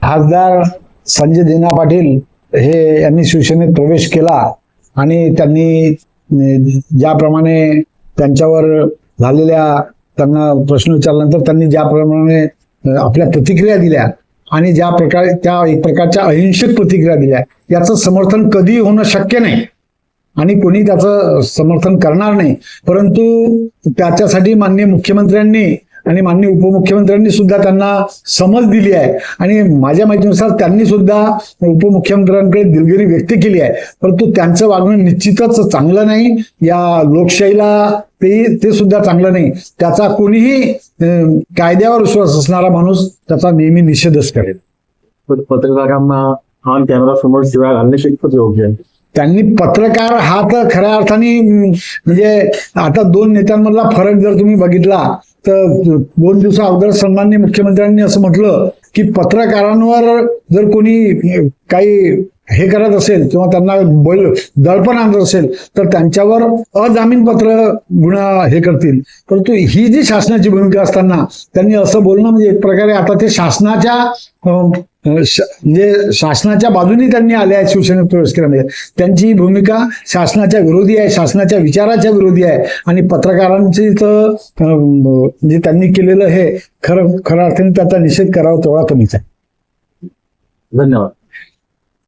खासदार संजय दिना पाटील हे यांनी शिवसेनेत प्रवेश केला आणि त्यांनी ज्याप्रमाणे त्यांच्यावर झालेल्या त्यांना प्रश्न विचारल्यानंतर त्यांनी ज्याप्रमाणे आपल्या प्रतिक्रिया दिल्या आणि ज्या प्रकारे त्या एक प्रकारच्या अहिंसक प्रतिक्रिया दिल्या, याचं समर्थन कधी होणं शक्य नाही आणि कोणी त्याचं समर्थन करणार नाही. परंतु त्याच्यासाठी माननीय मुख्यमंत्र्यांनी आणि माननीय उपमुख्यमंत्र्यांनी सुद्धा त्यांना समज दिली आहे आणि माझ्या माहितीनुसार त्यांनी सुद्धा उपमुख्यमंत्र्यांकडे दिलगिरी व्यक्त केली आहे. परंतु त्यांचं वागणं निश्चितच चांगलं नाही, या लोकशाहीला ते सुद्धा चांगलं नाही. त्याचा कोणीही कायद्यावर विश्वास असणारा माणूस त्याचा नेहमी निषेधच करेल. पत्रकारांना ऑन कॅमेरा समोर शिवाय घालणे कितपत योग्य आहे? त्यांनी पत्रकार हा तर खऱ्या अर्थाने म्हणजे आता दोन नेत्यांमधला फरक जर तुम्ही बघितला तर 2 दिवसा अगोदर सन्माननीय मुख्यमंत्र्यांनी असं म्हटलं की पत्रकारांवर जर कोणी काही हे करत असेल किंवा त्यांना दडपण आणत असेल तर त्यांच्यावर अजामीनपात्र गुन्हा हे करतील. परंतु ही जी शासनाची भूमिका असताना त्यांनी असं बोलणं म्हणजे एक प्रकारे आता ते म्हणजे शासनाच्या बाजूने त्यांनी आले आहेत शिवसेनेत प्रवेश केल्यामुळे. त्यांची भूमिका शासनाच्या विरोधी आहे, शासनाच्या विचाराच्या विरोधी आहे आणि पत्रकारांची तर म्हणजे त्यांनी केलेलं हे खऱ्या अर्थाने त्याचा निषेध करावा तेवढा कमीच आहे. धन्यवाद.